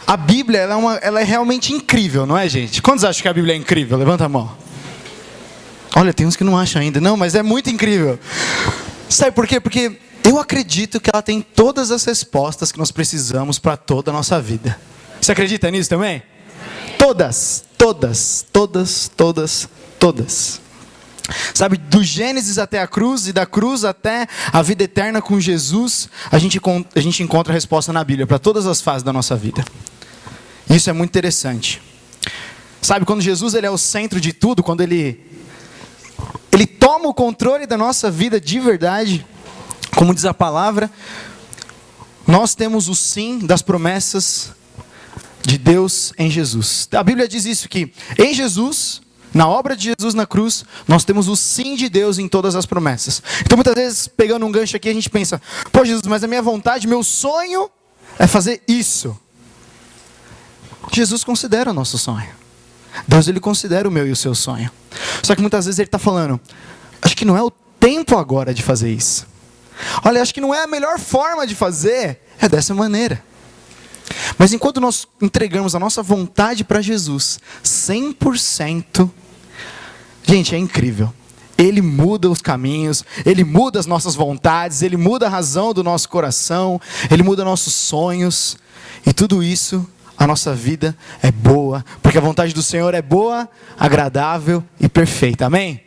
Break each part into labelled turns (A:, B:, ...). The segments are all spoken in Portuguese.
A: A Bíblia, ela é realmente incrível, não é, gente? Quantos acham que a Bíblia é incrível? Levanta a mão. Olha, tem uns que não acham ainda. Não, mas é muito incrível. Sabe por quê? Porque eu acredito que ela tem todas as respostas que nós precisamos para toda a nossa vida. Você acredita nisso também? Todas. Sabe, do Gênesis até a cruz e da cruz até a vida eterna com Jesus, a gente encontra a resposta na Bíblia para todas as fases da nossa vida. Isso é muito interessante. Sabe, quando Jesus ele é o centro de tudo, quando ele toma o controle da nossa vida de verdade, como diz a palavra, nós temos o sim das promessas de Deus em Jesus. A Bíblia diz isso, que em Jesus, na obra de Jesus na cruz, nós temos o sim de Deus em todas as promessas. Então muitas vezes, pegando um gancho aqui, a gente pensa, pô Jesus, mas a minha vontade, meu sonho é fazer isso. Jesus considera o nosso sonho. Deus ele considera o meu e o seu sonho. Só que muitas vezes ele está falando, acho que não é o tempo agora de fazer isso. Olha, acho que não é a melhor forma de fazer, é dessa maneira. Mas enquanto nós entregamos a nossa vontade para Jesus, 100%, gente, é incrível. Ele muda os caminhos, Ele muda as nossas vontades, Ele muda a razão do nosso coração, Ele muda nossos sonhos. E tudo isso, a nossa vida é boa, porque a vontade do Senhor é boa, agradável e perfeita, amém?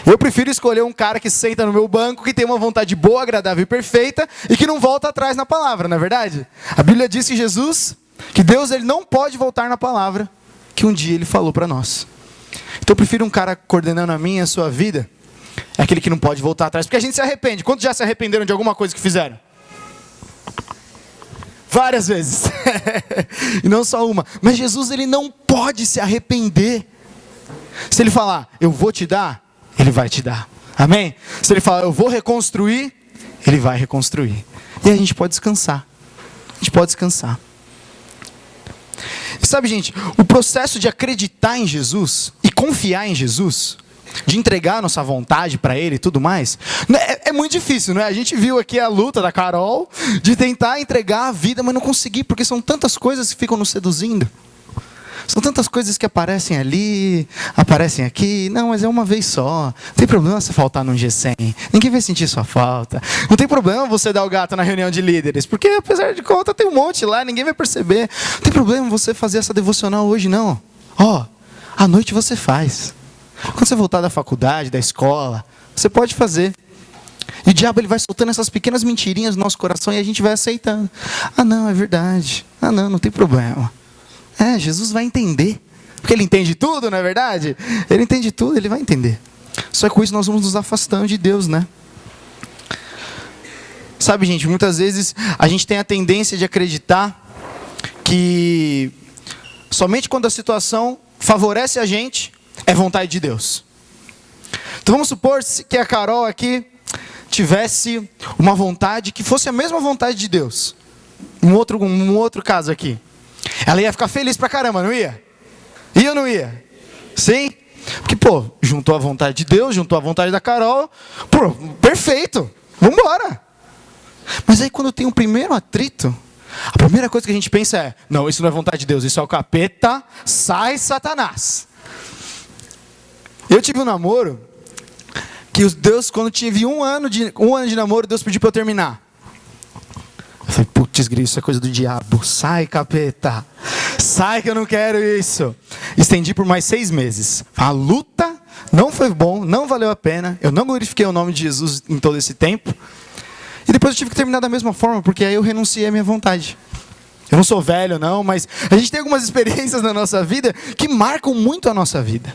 A: Eu prefiro escolher um cara que senta no meu banco, que tem uma vontade boa, agradável e perfeita, e que não volta atrás na palavra, não é verdade? A Bíblia diz que Jesus, que Deus ele não pode voltar na palavra, que um dia Ele falou para nós. Então eu prefiro um cara coordenando a minha e a sua vida, é aquele que não pode voltar atrás, porque a gente se arrepende. Quantos já se arrependeram de alguma coisa que fizeram? Várias vezes. E não só uma. Mas Jesus ele não pode se arrepender. Se Ele falar, eu vou te dar, Ele vai te dar. Amém? Se Ele falar, eu vou reconstruir, Ele vai reconstruir. E a gente pode descansar. A gente pode descansar. E sabe, gente, o processo de acreditar em Jesus e confiar em Jesus, de entregar a nossa vontade para Ele e tudo mais, é muito difícil, não é? A gente viu aqui a luta da Carol de tentar entregar a vida, mas não conseguir, porque são tantas coisas que ficam nos seduzindo. São tantas coisas que aparecem ali, aparecem aqui. Não, mas é uma vez só. Não tem problema você faltar num G100. Ninguém vai sentir sua falta. Não tem problema você dar o gato na reunião de líderes, porque apesar de conta tem um monte lá, ninguém vai perceber. Não tem problema você fazer essa devocional hoje, não. À noite você faz. Quando você voltar da faculdade, da escola, você pode fazer. E o diabo ele vai soltando essas pequenas mentirinhas no nosso coração e a gente vai aceitando. Ah não, é verdade. Ah não tem problema. Jesus vai entender. Porque Ele entende tudo, não é verdade? Ele entende tudo, Ele vai entender. Só que com isso nós vamos nos afastando de Deus, né? Sabe, gente, muitas vezes a gente tem a tendência de acreditar que somente quando a situação favorece a gente, é vontade de Deus. Então vamos supor que a Carol aqui tivesse uma vontade que fosse a mesma vontade de Deus. Um outro caso aqui. Ela ia ficar feliz pra caramba, não ia? Ia ou não ia? Sim? Porque, juntou a vontade de Deus, juntou a vontade da Carol. Perfeito. Vamos embora. Mas aí quando tem um primeiro atrito, a primeira coisa que a gente pensa é, não, isso não é vontade de Deus, isso é o capeta, sai Satanás. Eu tive um namoro, que Deus, quando tive um ano de namoro, Deus pediu para eu terminar. Eu falei, putz, grilo, isso é coisa do diabo. Sai, capeta. Sai que eu não quero isso. Estendi por mais 6 meses. A luta não foi bom, não valeu a pena. Eu não glorifiquei o nome de Jesus em todo esse tempo. E depois eu tive que terminar da mesma forma, porque aí eu renunciei à minha vontade. Eu não sou velho não, mas a gente tem algumas experiências na nossa vida que marcam muito a nossa vida.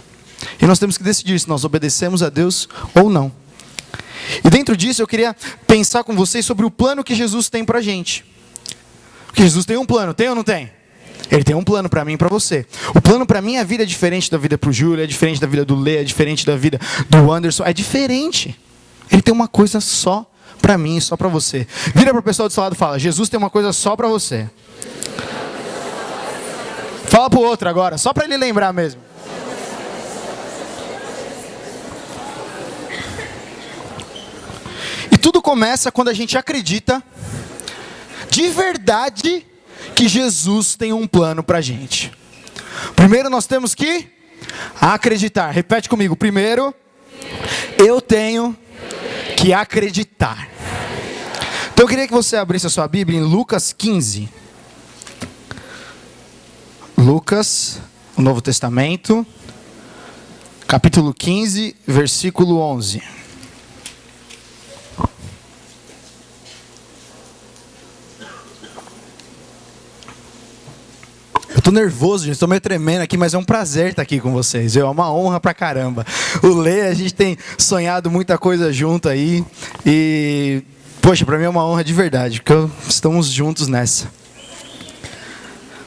A: E nós temos que decidir se nós obedecemos a Deus ou não. E dentro disso eu queria pensar com vocês sobre o plano que Jesus tem pra gente. Porque Jesus tem um plano, tem ou não tem? Ele tem um plano para mim e para você. O plano para mim, a vida é diferente da vida para o Júlio, é diferente da vida do Lê, é diferente da vida do Anderson, é diferente. Ele tem uma coisa só para mim e só para você. Vira para o pessoal do seu lado e fala, Jesus tem uma coisa só para você. Fala para o outro agora, só para ele lembrar mesmo. E tudo começa quando a gente acredita de verdade que Jesus tem um plano para a gente. Primeiro nós temos que acreditar. Repete comigo. Primeiro, eu tenho que acreditar. Então eu queria que você abrisse a sua Bíblia em Lucas 15. Lucas, o Novo Testamento, capítulo 15, versículo 11. Eu tô nervoso, gente, tô meio tremendo aqui, mas é um prazer estar aqui com vocês. É uma honra pra caramba. O Lê, a gente tem sonhado muita coisa junto aí. E, poxa, pra mim é uma honra de verdade, porque estamos juntos nessa.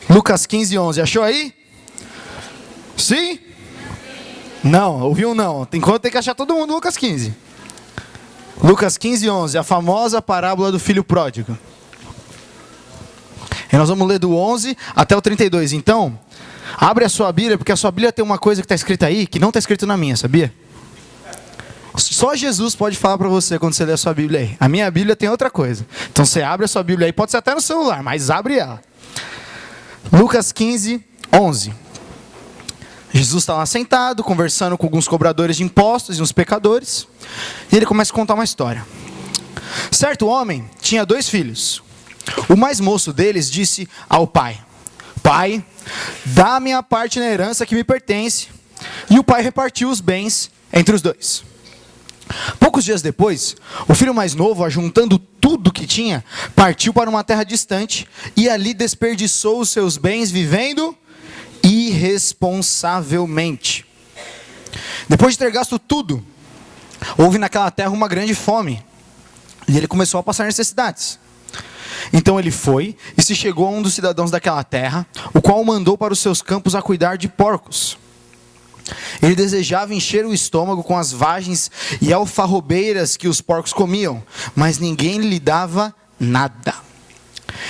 A: Lucas 15, 11. Achou aí? Sim? Não, ouviu não. Enquanto tem que achar todo mundo Lucas 15. Lucas 15, 11. A famosa parábola do filho pródigo. E nós vamos ler do 11 até o 32. Então, abre a sua Bíblia, porque a sua Bíblia tem uma coisa que está escrita aí, que não está escrito na minha, sabia? Só Jesus pode falar para você quando você lê a sua Bíblia aí. A minha Bíblia tem outra coisa. Então você abre a sua Bíblia aí, pode ser até no celular, mas abre ela. Lucas 15, 11. Jesus está lá sentado, conversando com alguns cobradores de impostos e uns pecadores. E ele começa a contar uma história. Certo homem tinha 2 filhos. O mais moço deles disse ao pai: Pai, dá-me a parte na herança que me pertence. E o pai repartiu os bens entre os 2. Poucos dias depois, o filho mais novo, ajuntando tudo que tinha, partiu para uma terra distante e ali desperdiçou os seus bens vivendo irresponsavelmente. Depois de ter gasto tudo, houve naquela terra uma grande fome e ele começou a passar necessidades. Então ele foi e se chegou a um dos cidadãos daquela terra, o qual o mandou para os seus campos a cuidar de porcos. Ele desejava encher o estômago com as vagens e alfarrobeiras que os porcos comiam, mas ninguém lhe dava nada.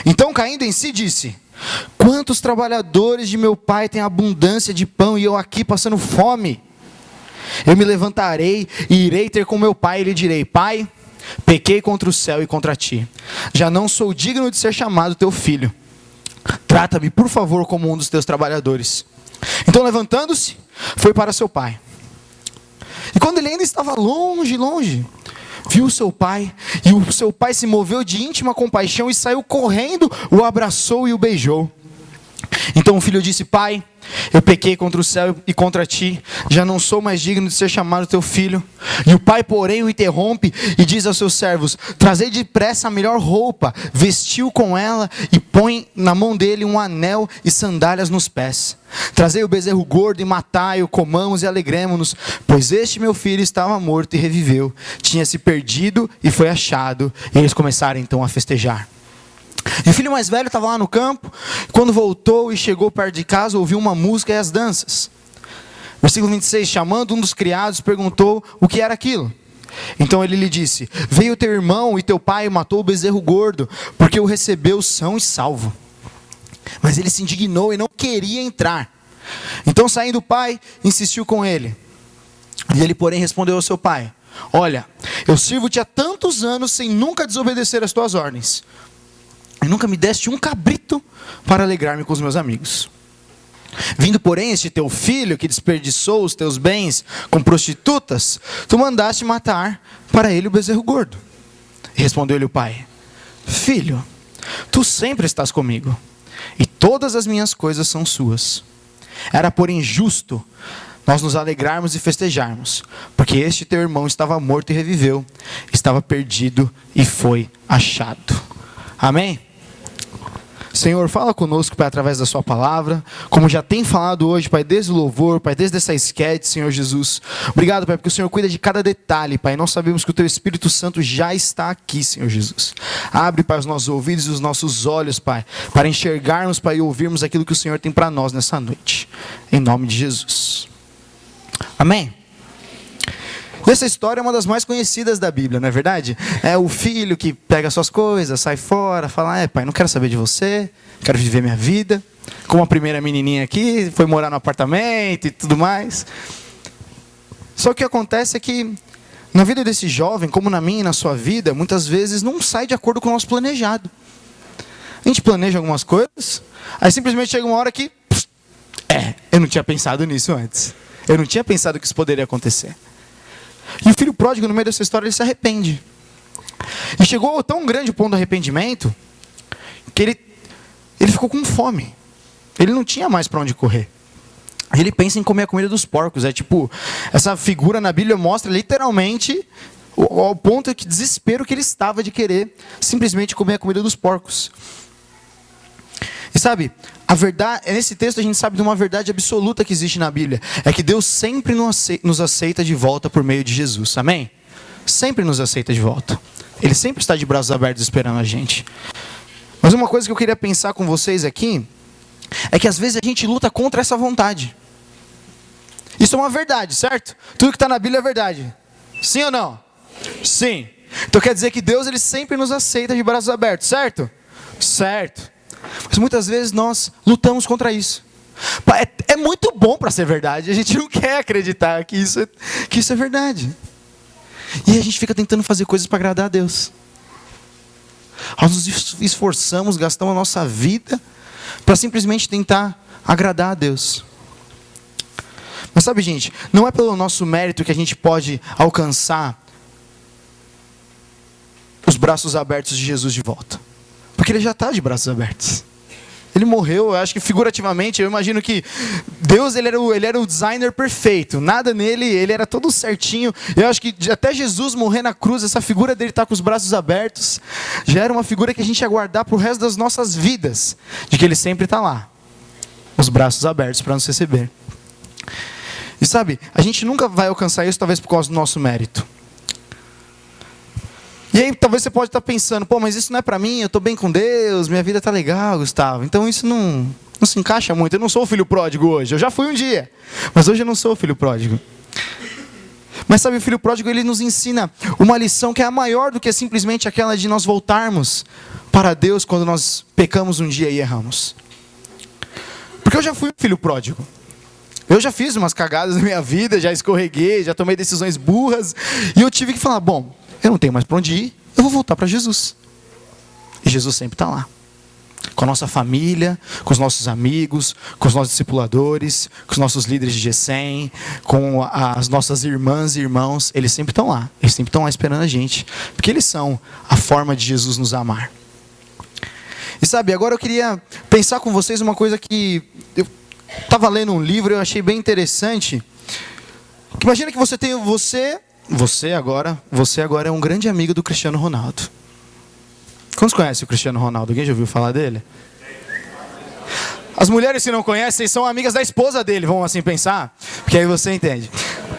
A: Então, caindo em si, disse: Quantos trabalhadores de meu pai têm abundância de pão e eu aqui passando fome? Eu me levantarei e irei ter com meu pai e lhe direi: Pai, pequei contra o céu e contra ti. Já não sou digno de ser chamado teu filho. Trata-me, por favor, como um dos teus trabalhadores. Então, levantando-se, foi para seu pai. E quando ele ainda estava longe, viu seu pai, e o seu pai se moveu de íntima compaixão e saiu correndo, o abraçou e o beijou. Então o filho disse: Pai, eu pequei contra o céu e contra ti, já não sou mais digno de ser chamado teu filho. E o pai, porém, o interrompe e diz aos seus servos: Trazei depressa a melhor roupa, vestiu com ela e põe na mão dele um anel e sandálias nos pés. Trazei o bezerro gordo e matai-o, comamos e alegremo-nos, pois este meu filho estava morto e reviveu, tinha se perdido e foi achado. E eles começaram então a festejar. E o filho mais velho estava lá no campo. Quando voltou e chegou perto de casa, ouviu uma música e as danças. Versículo 26, chamando um dos criados, perguntou o que era aquilo. Então ele lhe disse: Veio teu irmão e teu pai matou o bezerro gordo, porque o recebeu são e salvo. Mas ele se indignou e não queria entrar. Então, saindo o pai, insistiu com ele. E ele, porém, respondeu ao seu pai: Olha, eu sirvo-te há tantos anos sem nunca desobedecer as tuas ordens. E nunca me deste um cabrito para alegrar-me com os meus amigos. Vindo, porém, este teu filho que desperdiçou os teus bens com prostitutas, tu mandaste matar para ele o bezerro gordo. E respondeu-lhe o pai: Filho, tu sempre estás comigo, e todas as minhas coisas são suas. Era, porém, justo nós nos alegrarmos e festejarmos, porque este teu irmão estava morto e reviveu, estava perdido e foi achado. Amém? Senhor, fala conosco, Pai, através da sua palavra, como já tem falado hoje, Pai, desde o louvor, Pai, desde essa esquete, Senhor Jesus. Obrigado, Pai, porque o Senhor cuida de cada detalhe, Pai. Nós sabemos que o Teu Espírito Santo já está aqui, Senhor Jesus. Abre, Pai, os nossos ouvidos e os nossos olhos, Pai, para enxergarmos, Pai, e ouvirmos aquilo que o Senhor tem para nós nessa noite. Em nome de Jesus. Amém? Essa história é uma das mais conhecidas da Bíblia, não é verdade? É o filho que pega suas coisas, sai fora, fala: pai, não quero saber de você, quero viver minha vida. Como a primeira menininha aqui, foi morar no apartamento e tudo mais. Só que o que acontece é que, na vida desse jovem, como na minha e na sua vida, muitas vezes não sai de acordo com o nosso planejado. A gente planeja algumas coisas, aí simplesmente chega uma hora que, eu não tinha pensado nisso antes. Eu não tinha pensado que isso poderia acontecer. E o filho pródigo, no meio dessa história, ele se arrepende. E chegou a tão grande o ponto do arrependimento, que ele ficou com fome. Ele não tinha mais para onde correr. Ele pensa em comer a comida dos porcos. É tipo, essa figura na Bíblia mostra literalmente o ponto de desespero que ele estava de querer simplesmente comer a comida dos porcos. E sabe, a verdade, nesse texto a gente sabe de uma verdade absoluta que existe na Bíblia. É que Deus sempre nos aceita de volta por meio de Jesus. Amém? Sempre nos aceita de volta. Ele sempre está de braços abertos esperando a gente. Mas uma coisa que eu queria pensar com vocês aqui é que às vezes a gente luta contra essa vontade. Isso é uma verdade, certo? Tudo que está na Bíblia é verdade. Sim ou não? Sim. Então quer dizer que Deus ele sempre nos aceita de braços abertos, certo? Certo. Mas muitas vezes nós lutamos contra isso. É muito bom para ser verdade. A gente não quer acreditar que isso é verdade. E a gente fica tentando fazer coisas para agradar a Deus. Nós nos esforçamos, gastamos a nossa vida para simplesmente tentar agradar a Deus. Mas sabe, gente, não é pelo nosso mérito que a gente pode alcançar os braços abertos de Jesus de volta. Porque ele já está de braços abertos. Ele morreu, eu acho que figurativamente, eu imagino que Deus ele era o designer perfeito. Nada nele, ele era todo certinho. Eu acho que até Jesus morrer na cruz, essa figura dele estar com os braços abertos, já era uma figura que a gente ia guardar para o resto das nossas vidas. De que ele sempre está lá, os braços abertos para nos receber. E sabe, a gente nunca vai alcançar isso talvez por causa do nosso mérito. E aí talvez você pode estar pensando, mas isso não é para mim, eu estou bem com Deus, minha vida está legal, Gustavo. Então isso não se encaixa muito, eu não sou o filho pródigo hoje, eu já fui um dia, mas hoje eu não sou o filho pródigo. Mas sabe, o filho pródigo ele nos ensina uma lição que é a maior do que simplesmente aquela de nós voltarmos para Deus quando nós pecamos um dia e erramos. Porque eu já fui um filho pródigo. Eu já fiz umas cagadas na minha vida, já escorreguei, já tomei decisões burras. E eu tive que falar, eu não tenho mais para onde ir, eu vou voltar para Jesus. E Jesus sempre está lá. Com a nossa família, com os nossos amigos, com os nossos discipuladores, com os nossos líderes de G100, com as nossas irmãs e irmãos. Eles sempre estão lá. Eles sempre estão lá esperando a gente. Porque eles são a forma de Jesus nos amar. E sabe, agora eu queria pensar com vocês uma coisa que... Eu estava lendo um livro e eu achei bem interessante. Imagina que você agora é um grande amigo do Cristiano Ronaldo. Quantos conhecem o Cristiano Ronaldo? Alguém já ouviu falar dele? As mulheres que não conhecem são amigas da esposa dele, vamos assim pensar? Porque aí você entende.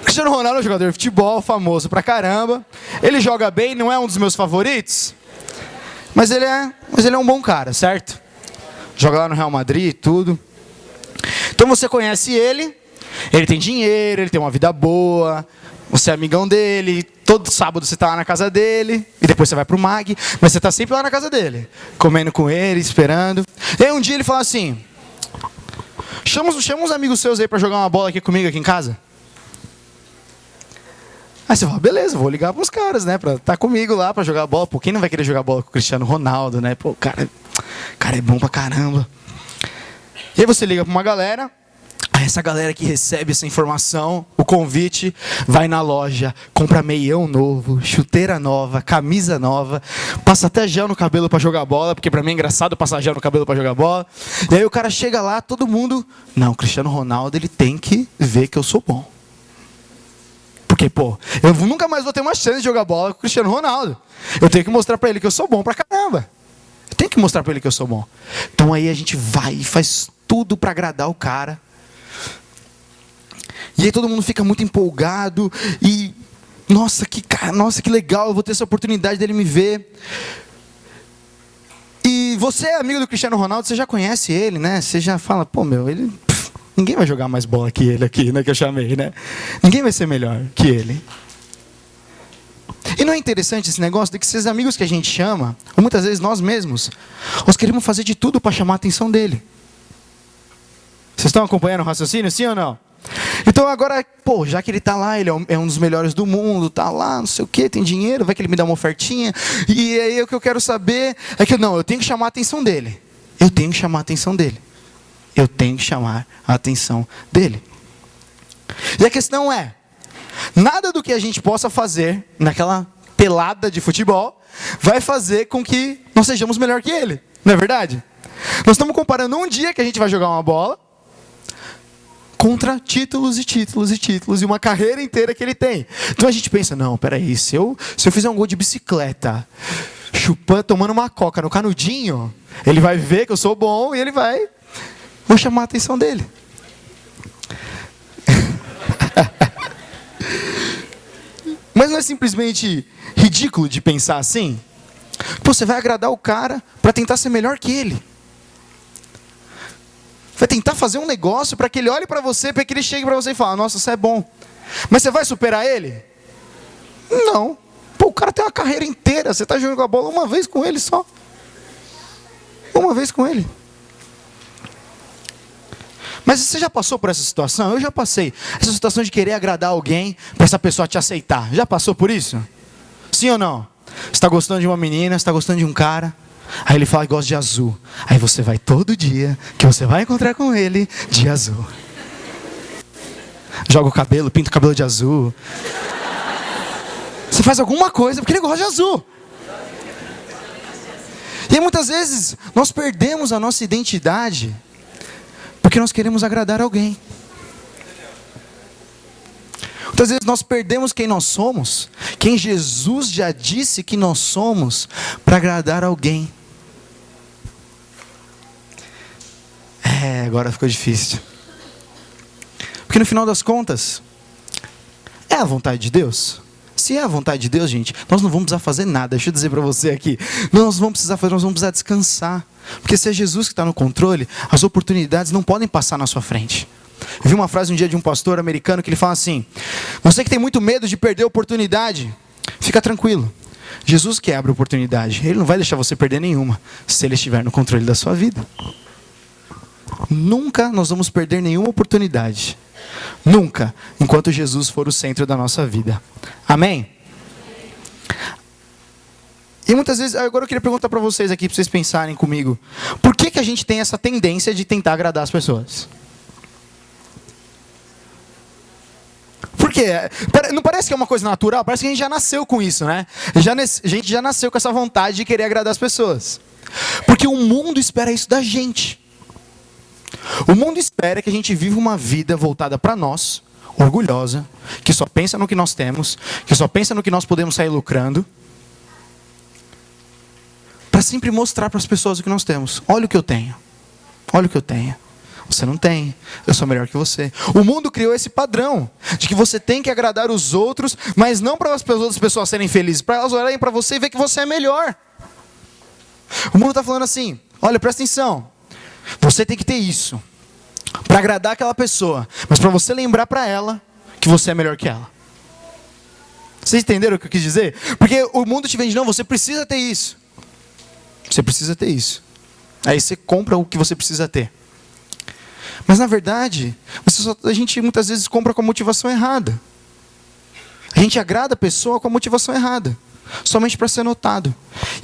A: O Cristiano Ronaldo é um jogador de futebol, famoso pra caramba. Ele joga bem, não é um dos meus favoritos. Mas ele é um bom cara, certo? Joga lá no Real Madrid e tudo. Então você conhece ele tem dinheiro, ele tem uma vida boa, você é amigão dele, todo sábado você está lá na casa dele, e depois você vai pro MAG, mas você está sempre lá na casa dele, comendo com ele, esperando. E aí um dia ele fala assim, chama uns amigos seus aí para jogar uma bola aqui comigo aqui em casa. Aí você fala, beleza, vou ligar pros caras, né, pra estar comigo lá, pra jogar bola. Quem não vai querer jogar bola com o Cristiano Ronaldo, né? O cara é bom pra caramba. E aí você liga para uma galera, aí essa galera que recebe essa informação, o convite, vai na loja, compra meião novo, chuteira nova, camisa nova, passa até gel no cabelo para jogar bola, porque para mim é engraçado passar gel no cabelo para jogar bola. E aí o cara chega lá, todo mundo, não, o Cristiano Ronaldo ele tem que ver que eu sou bom. Porque, eu nunca mais vou ter uma chance de jogar bola com o Cristiano Ronaldo. Eu tenho que mostrar para ele que eu sou bom pra caramba. Eu tenho que mostrar para ele que eu sou bom. Então aí a gente vai e faz tudo para agradar o cara. E aí todo mundo fica muito empolgado. E, nossa, que legal, eu vou ter essa oportunidade dele me ver. E você é amigo do Cristiano Ronaldo, você já conhece ele, né? Você já fala, ninguém vai jogar mais bola que ele aqui, né? Que eu chamei, né? Ninguém vai ser melhor que ele. E não é interessante esse negócio de que esses amigos que a gente chama, ou muitas vezes nós mesmos, nós queremos fazer de tudo para chamar a atenção dele. Vocês estão acompanhando o raciocínio, sim ou não? Então agora, já que ele está lá, ele é um dos melhores do mundo, está lá, não sei o que, tem dinheiro, vai que ele me dá uma ofertinha. E aí o que eu quero saber é que, eu tenho que chamar a atenção dele. Eu tenho que chamar a atenção dele. Eu tenho que chamar a atenção dele. E a questão é, nada do que a gente possa fazer naquela pelada de futebol vai fazer com que nós sejamos melhor que ele. Não é verdade? Nós estamos comparando um dia que a gente vai jogar uma bola contra títulos e títulos e títulos e uma carreira inteira que ele tem. Então a gente pensa, não, peraí, se eu fizer um gol de bicicleta, chupando, tomando uma coca no canudinho, ele vai ver que eu sou bom e vou chamar a atenção dele. Mas não é simplesmente ridículo de pensar assim? Você vai agradar o cara para tentar ser melhor que ele. Vai tentar fazer um negócio para que ele olhe para você, para que ele chegue para você e fale, nossa, você é bom. Mas você vai superar ele? Não. O cara tem uma carreira inteira, você está jogando a bola uma vez com ele só. Uma vez com ele. Mas você já passou por essa situação? Eu já passei. Essa situação de querer agradar alguém para essa pessoa te aceitar. Já passou por isso? Sim ou não? Você está gostando de uma menina, você está gostando de um cara. Aí ele fala que gosta de azul. Aí você vai todo dia que você vai encontrar com ele de azul. Joga o cabelo, pinta o cabelo de azul. Você faz alguma coisa porque ele gosta de azul. E aí, muitas vezes nós perdemos a nossa identidade porque nós queremos agradar alguém. Muitas vezes nós perdemos quem nós somos, quem Jesus já disse que nós somos, para agradar alguém. Agora ficou difícil. Porque no final das contas, é a vontade de Deus? Se é a vontade de Deus, gente, nós não vamos precisar fazer nada. Deixa eu dizer para você aqui. Nós vamos precisar fazer, nós vamos precisar descansar. Porque se é Jesus que está no controle, as oportunidades não podem passar na sua frente. Eu vi uma frase um dia de um pastor americano que ele fala assim: você que tem muito medo de perder a oportunidade, fica tranquilo. Jesus que abre a oportunidade. Ele não vai deixar você perder nenhuma, se ele estiver no controle da sua vida. Nunca nós vamos perder nenhuma oportunidade. Nunca, enquanto Jesus for o centro da nossa vida. Amém? E muitas vezes, agora eu queria perguntar para vocês aqui, para vocês pensarem comigo. Por que a gente tem essa tendência de tentar agradar as pessoas? Por quê? Não parece que é uma coisa natural? Parece que a gente já nasceu com isso, né? A gente já nasceu com essa vontade de querer agradar as pessoas. Porque o mundo espera isso da gente. O mundo espera que a gente viva uma vida voltada para nós, orgulhosa, que só pensa no que nós temos, que só pensa no que nós podemos sair lucrando, para sempre mostrar para as pessoas o que nós temos. Olha o que eu tenho. Olha o que eu tenho. Você não tem, eu sou melhor que você. O mundo criou esse padrão de que você tem que agradar os outros, mas não para as outras pessoas serem felizes, para elas olharem para você e ver que você é melhor. O mundo está falando assim: olha, presta atenção, você tem que ter isso para agradar aquela pessoa, mas para você lembrar para ela que você é melhor que ela. Vocês entenderam o que eu quis dizer? Porque o mundo te vende, não, você precisa ter isso. Você precisa ter isso. Aí você compra o que você precisa ter. Mas na verdade, a gente muitas vezes compra com a motivação errada. A gente agrada a pessoa com a motivação errada, somente para ser notado.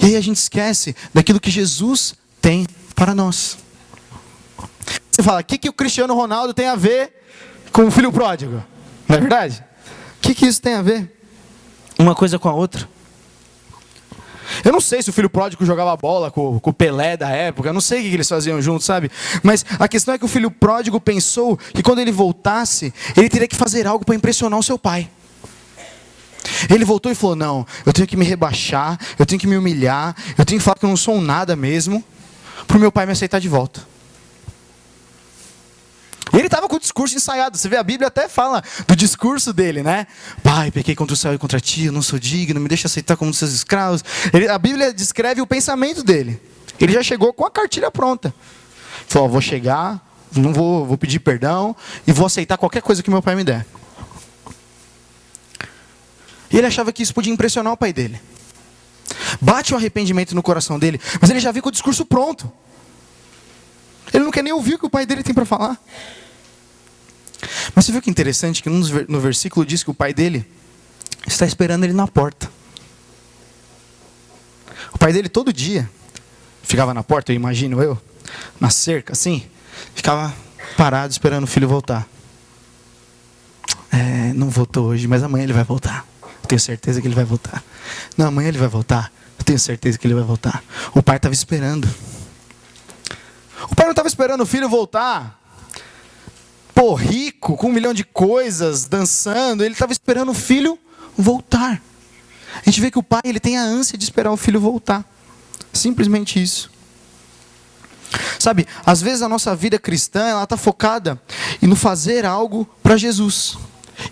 A: E aí a gente esquece daquilo que Jesus tem para nós. Você fala, o que o Cristiano Ronaldo tem a ver com o filho pródigo? Não é verdade? O que isso tem a ver? Uma coisa com a outra. Eu não sei se o filho pródigo jogava bola com o Pelé da época, eu não sei o que eles faziam juntos, sabe? Mas a questão é que o filho pródigo pensou que quando ele voltasse, ele teria que fazer algo para impressionar o seu pai. Ele voltou e falou, não, eu tenho que me rebaixar, eu tenho que me humilhar, eu tenho que falar que eu não sou um nada mesmo, para o meu pai me aceitar de volta. E ele estava com o discurso ensaiado. Você vê, a Bíblia até fala do discurso dele, né? Pai, pequei contra o céu e contra ti, eu não sou digno, me deixa aceitar como seus escravos. A Bíblia descreve o pensamento dele. Ele já chegou com a cartilha pronta. Ele falou, vou chegar, não vou pedir perdão e vou aceitar qualquer coisa que meu pai me der. E ele achava que isso podia impressionar o pai dele. Bate o arrependimento no coração dele, mas ele já viu com o discurso pronto. Ele não quer nem ouvir o que o pai dele tem para falar. Mas você viu que interessante que no versículo diz que o pai dele está esperando ele na porta. O pai dele todo dia ficava na porta, imagino eu, na cerca assim, ficava parado esperando o filho voltar. Não voltou hoje, mas amanhã ele vai voltar. Eu tenho certeza que ele vai voltar. Não, amanhã ele vai voltar. Eu tenho certeza que ele vai voltar. O pai estava esperando. O pai não estava esperando o filho voltar, rico, com 1 milhão de coisas, dançando. Ele estava esperando o filho voltar. A gente vê que o pai, ele tem a ânsia de esperar o filho voltar. Simplesmente isso. Sabe, às vezes a nossa vida cristã, ela está focada em no fazer algo para Jesus.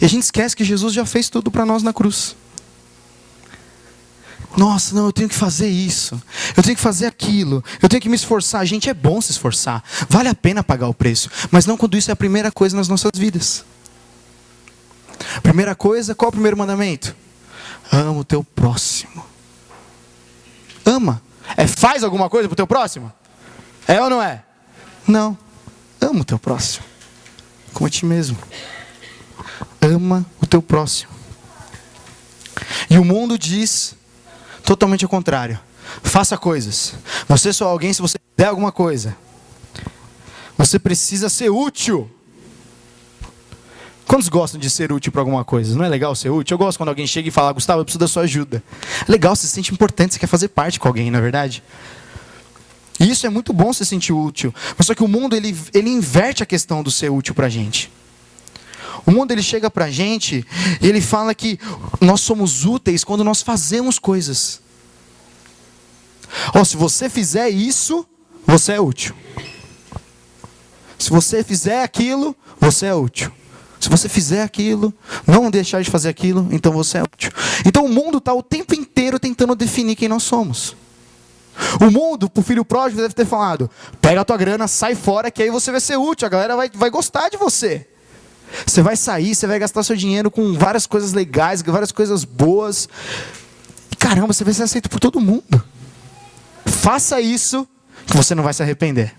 A: E a gente esquece que Jesus já fez tudo para nós na cruz. Nossa, não, eu tenho que fazer isso, eu tenho que fazer aquilo, eu tenho que me esforçar. Gente, é bom se esforçar, vale a pena pagar o preço, mas não quando isso é a primeira coisa nas nossas vidas. Primeira coisa, qual é o primeiro mandamento? Ama o teu próximo. Ama. Faz alguma coisa para o teu próximo? É ou não é? Não. Ama o teu próximo como a ti mesmo. Ama o teu próximo. E o mundo diz totalmente ao contrário. Faça coisas. Você só é alguém se você der alguma coisa. Você precisa ser útil. Quantos gostam de ser útil para alguma coisa? Não é legal ser útil? Eu gosto quando alguém chega e fala: Gustavo, eu preciso da sua ajuda. É legal, você se sente importante, você quer fazer parte com alguém, não é verdade? E isso é muito bom, se sentir útil. Mas só que o mundo, ele inverte a questão do ser útil para a gente. O mundo, ele chega para a gente e ele fala que nós somos úteis quando nós fazemos coisas. Se você fizer isso, você é útil. Se você fizer aquilo, você é útil. Se você fizer aquilo, não deixar de fazer aquilo, então você é útil. Então o mundo está o tempo inteiro tentando definir quem nós somos. O mundo, para o filho pródigo, deve ter falado: pega a tua grana, sai fora, que aí você vai ser útil, a galera vai gostar de você. Você vai sair, você vai gastar seu dinheiro com várias coisas legais, várias coisas boas. E caramba, você vai ser aceito por todo mundo. Faça isso, que você não vai se arrepender.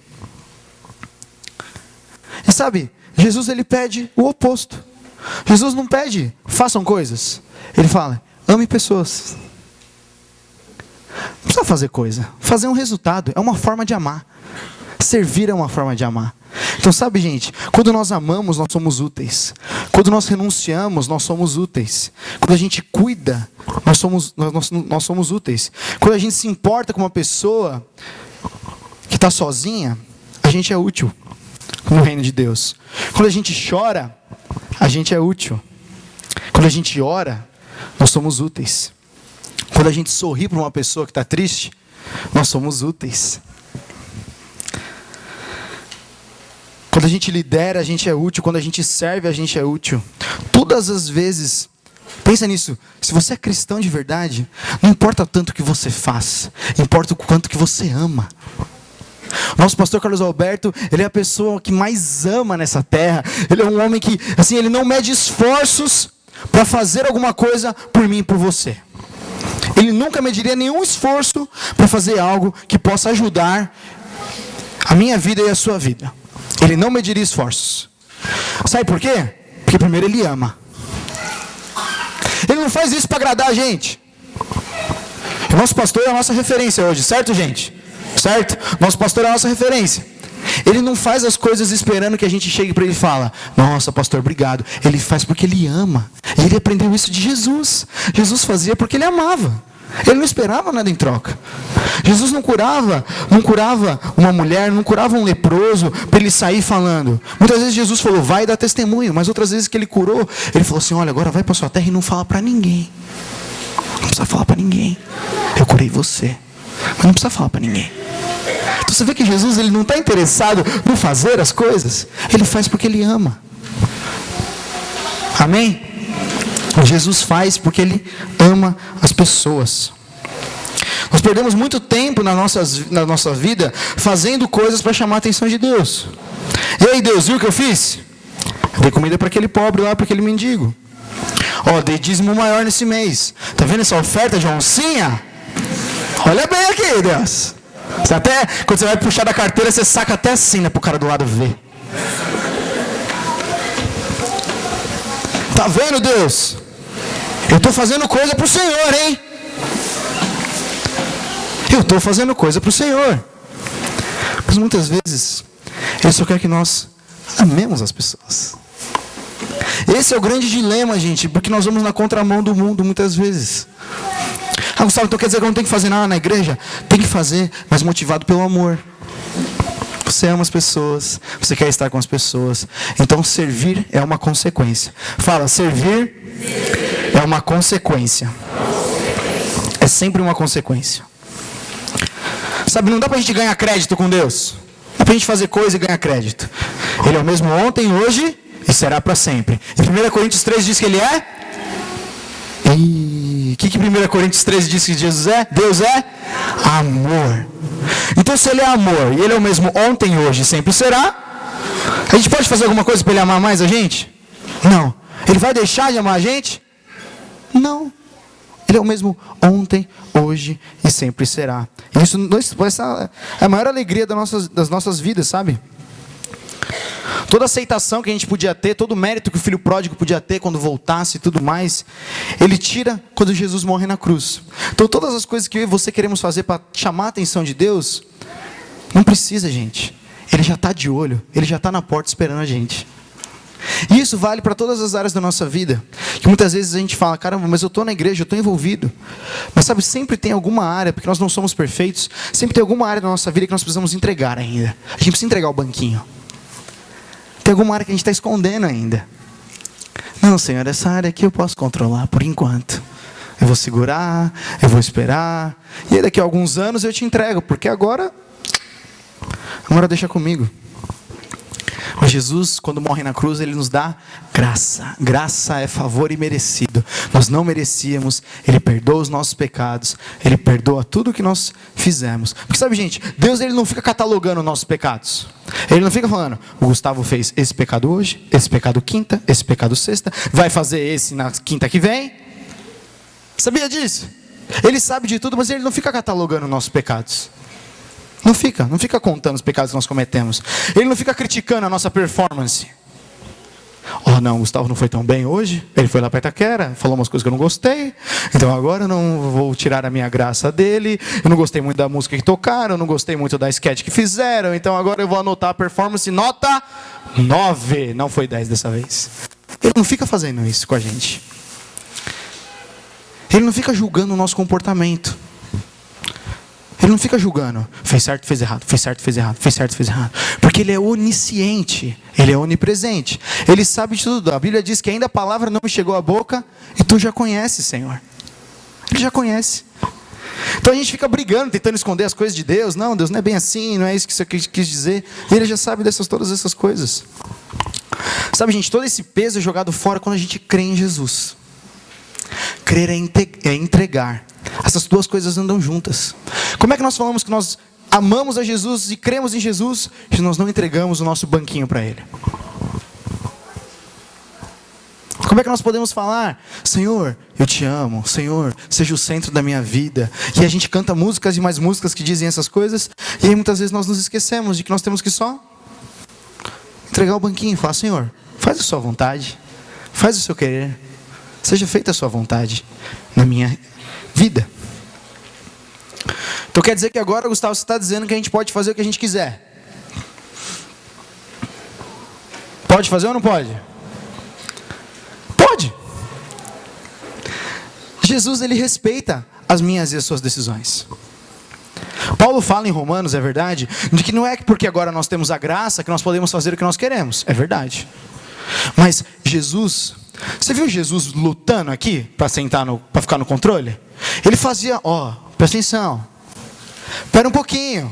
A: E sabe, Jesus, ele pede o oposto. Jesus não pede, façam coisas. Ele fala: ame pessoas. Não precisa fazer coisa. Fazer um resultado é uma forma de amar. Servir é uma forma de amar. Então, sabe, gente, quando nós amamos, nós somos úteis. Quando nós renunciamos, nós somos úteis. Quando a gente cuida, nós somos úteis. Quando a gente se importa com uma pessoa que está sozinha, a gente é útil no reino de Deus. Quando a gente chora, a gente é útil. Quando a gente ora, nós somos úteis. Quando a gente sorri para uma pessoa que está triste, nós somos úteis. Quando a gente lidera, a gente é útil. Quando a gente serve, a gente é útil. Todas as vezes, pensa nisso, se você é cristão de verdade, não importa tanto o que você faz, importa o quanto que você ama. Nosso pastor Carlos Alberto, ele é a pessoa que mais ama nessa terra. Ele é um homem que, assim, ele não mede esforços para fazer alguma coisa por mim e por você. Ele nunca mediria nenhum esforço para fazer algo que possa ajudar a minha vida e a sua vida. Ele não mediria esforços. Sabe por quê? Porque primeiro ele ama. Ele não faz isso para agradar a gente. O nosso pastor é a nossa referência hoje, certo, gente? Certo? Nosso pastor é a nossa referência. Ele não faz as coisas esperando que a gente chegue para ele e fala: nossa, pastor, obrigado. Ele faz porque ele ama. E ele aprendeu isso de Jesus. Jesus fazia porque ele amava. Ele não esperava nada em troca. Jesus não curava uma mulher, não curava um leproso para ele sair falando. Muitas vezes Jesus falou: vai dar testemunho. Mas outras vezes que ele curou, ele falou assim: olha, agora vai para sua terra e não fala para ninguém. Não precisa falar para ninguém. Eu curei você, mas não precisa falar para ninguém. Então você vê que Jesus, ele não está interessado no fazer as coisas. Ele faz porque ele ama. Amém? Jesus faz porque ele ama as pessoas. Nós perdemos muito tempo na nossa vida fazendo coisas para chamar a atenção de Deus. E aí, Deus, viu o que eu fiz? Eu dei comida para aquele pobre lá, para aquele mendigo. Dei dízimo maior nesse mês. Tá vendo essa oferta de oncinha? Olha bem aqui, Deus. Você até, quando você vai puxar da carteira, você saca até assim, né, pro cara do lado ver. Tá vendo, Deus? Eu estou fazendo coisa para o Senhor, hein? Eu estou fazendo coisa para o Senhor. Mas muitas vezes, Ele só quer que nós amemos as pessoas. Esse é o grande dilema, gente, porque nós vamos na contramão do mundo muitas vezes. Ah, Gustavo, então quer dizer que eu não tenho que fazer nada na igreja? Tem que fazer, mas motivado pelo amor. Você ama as pessoas, você quer estar com as pessoas. Então servir é uma consequência. Fala, servir é uma consequência. É sempre uma consequência. Sabe, não dá pra gente ganhar crédito com Deus. Dá pra gente fazer coisa e ganhar crédito. Ele é o mesmo ontem, hoje e será para sempre. Em 1 Coríntios 3 diz que Ele é? E o que 1 Coríntios 3 diz que Jesus é? Deus é? Amor. Então se Ele é amor e Ele é o mesmo ontem, hoje e sempre será, a gente pode fazer alguma coisa para Ele amar mais a gente? Não. Ele vai deixar de amar a gente? Não. Ele é o mesmo ontem, hoje e sempre será. Essa é a maior alegria das nossas vidas, sabe? Toda aceitação que a gente podia ter, todo o mérito que o filho pródigo podia ter quando voltasse e tudo mais, Ele tira quando Jesus morre na cruz. Então todas as coisas que eu e você queremos fazer para chamar a atenção de Deus, não precisa, gente. Ele já está de olho, Ele já está na porta esperando a gente. E isso vale para todas as áreas da nossa vida. Que muitas vezes a gente fala, caramba, mas eu estou na igreja, eu estou envolvido. Mas sabe, sempre tem alguma área, porque nós não somos perfeitos, sempre tem alguma área da nossa vida que nós precisamos entregar ainda. A gente precisa entregar o banquinho. Tem alguma área que a gente está escondendo ainda. Não, Senhor, essa área aqui eu posso controlar por enquanto. Eu vou segurar, eu vou esperar. E aí daqui a alguns anos eu te entrego, porque agora deixa comigo. Mas Jesus, quando morre na cruz, Ele nos dá graça. Graça é favor imerecido. Nós não merecíamos. Ele perdoa os nossos pecados. Ele perdoa tudo o que nós fizemos. Porque sabe, gente, Deus Ele não fica catalogando nossos pecados. Ele não fica falando, o Gustavo fez esse pecado hoje, esse pecado quinta, esse pecado sexta, vai fazer esse na quinta que vem. Sabia disso? Ele sabe de tudo, mas Ele não fica catalogando nossos pecados. Não fica contando os pecados que nós cometemos. Ele não fica criticando a nossa performance. Oh não, o Gustavo não foi tão bem hoje. Ele foi lá para Itaquera, falou umas coisas que eu não gostei. Então agora eu não vou tirar a minha graça dele. Eu não gostei muito da música que tocaram, eu não gostei muito da sketch que fizeram. Então agora eu vou anotar a performance nota 9. Não foi 10 dessa vez. Ele não fica fazendo isso com a gente. Ele não fica julgando o nosso comportamento. Ele não fica julgando, fez certo, fez errado, fez certo, fez errado, fez certo, fez errado. Porque Ele é onisciente, Ele é onipresente. Ele sabe de tudo. A Bíblia diz que ainda a palavra não me chegou à boca e tu já conheces, Senhor. Ele já conhece. Então a gente fica brigando, tentando esconder as coisas de Deus. Não, Deus não é bem assim, não é isso que você quis dizer. E Ele já sabe todas essas coisas. Sabe, gente, todo esse peso é jogado fora quando a gente crê em Jesus. Crer é entregar. Essas duas coisas andam juntas. Como é que nós falamos que nós amamos a Jesus e cremos em Jesus se nós não entregamos o nosso banquinho para Ele? Como é que nós podemos falar, Senhor, eu te amo, Senhor, seja o centro da minha vida? E a gente canta músicas e mais músicas que dizem essas coisas, e aí muitas vezes nós nos esquecemos de que nós temos que só entregar o banquinho e falar, Senhor, faz a sua vontade, faz o seu querer, seja feita a sua vontade na minha vida. Então quer dizer que agora, Gustavo, você está dizendo que a gente pode fazer o que a gente quiser. Pode fazer ou não pode? Pode. Jesus, Ele respeita as minhas e as suas decisões. Paulo fala em Romanos, é verdade, de que não é porque agora nós temos a graça que nós podemos fazer o que nós queremos. É verdade. Mas Jesus, você viu Jesus lutando aqui para ficar no controle? Ele fazia, presta atenção. Espera um pouquinho.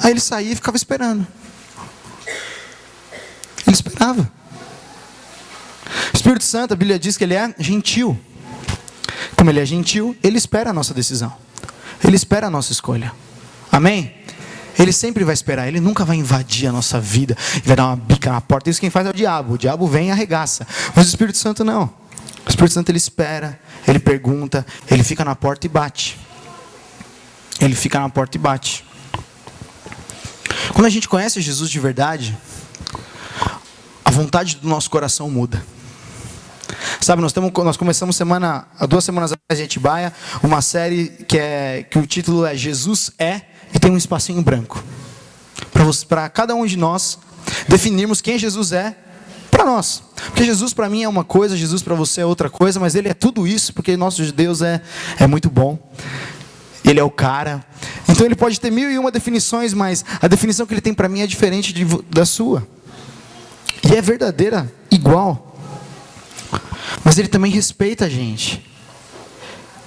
A: Aí ele saía e ficava esperando. Ele esperava. O Espírito Santo, a Bíblia diz que Ele é gentil. Como Ele é gentil, Ele espera a nossa decisão. Ele espera a nossa escolha. Amém? Ele sempre vai esperar. Ele nunca vai invadir a nossa vida e vai dar uma bica na porta. Isso quem faz é o diabo. O diabo vem e arregaça. Mas o Espírito Santo não. O Espírito Santo, Ele espera, Ele pergunta, Ele fica na porta e bate. Ele fica na porta e bate. Quando a gente conhece Jesus de verdade, a vontade do nosso coração muda. Sabe, nós começamos há 2 semanas atrás em Atibaia, uma série que o título é Jesus é, e tem um espacinho branco. Para cada um de nós definirmos quem Jesus é para nós. Porque Jesus para mim é uma coisa, Jesus para você é outra coisa, mas Ele é tudo isso, porque nosso Deus é muito bom. Ele é o cara. Então Ele pode ter 1001 definições, mas a definição que Ele tem para mim é diferente da sua. E é verdadeira, igual. Mas Ele também respeita a gente.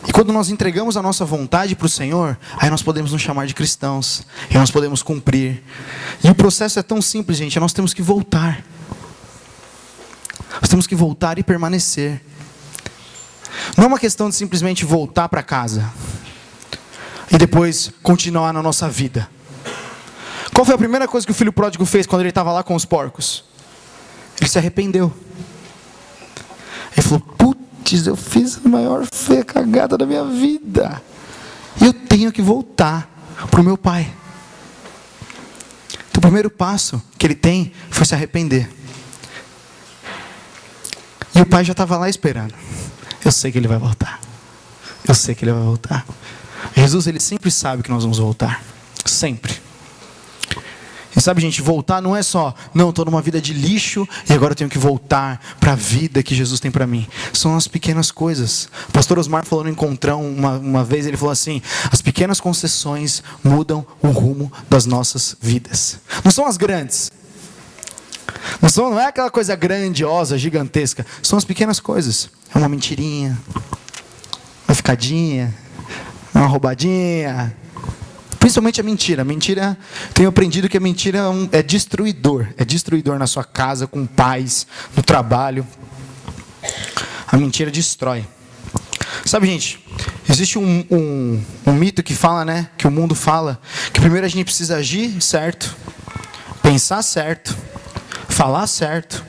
A: E quando nós entregamos a nossa vontade para o Senhor, aí nós podemos nos chamar de cristãos. E nós podemos cumprir. E o processo é tão simples, gente. Nós temos que voltar. Nós temos que voltar e permanecer. Não é uma questão de simplesmente voltar para casa e depois continuar na nossa vida. Qual foi a primeira coisa que o filho pródigo fez quando ele estava lá com os porcos? Ele se arrependeu. Ele falou: putz, eu fiz a maior feia cagada da minha vida. E eu tenho que voltar para o meu pai. Então o primeiro passo que ele tem foi se arrepender. E o pai já estava lá esperando. Eu sei que ele vai voltar. Eu sei que ele vai voltar. Jesus, ele sempre sabe que nós vamos voltar. Sempre. E sabe, gente, voltar não é só, não, estou numa vida de lixo e agora eu tenho que voltar para a vida que Jesus tem para mim. São as pequenas coisas. O pastor Osmar falou no encontrão uma vez, ele falou assim: as pequenas concessões mudam o rumo das nossas vidas. Não são as grandes. Não é aquela coisa grandiosa, gigantesca. São as pequenas coisas. É uma mentirinha, uma ficadinha, uma roubadinha. Principalmente a mentira. Mentira, tenho aprendido que a mentira é destruidor. É destruidor na sua casa, com pais, no trabalho. A mentira destrói. Sabe, gente, existe um mito que fala, né? Que o mundo fala, que primeiro a gente precisa agir certo, pensar certo, falar certo.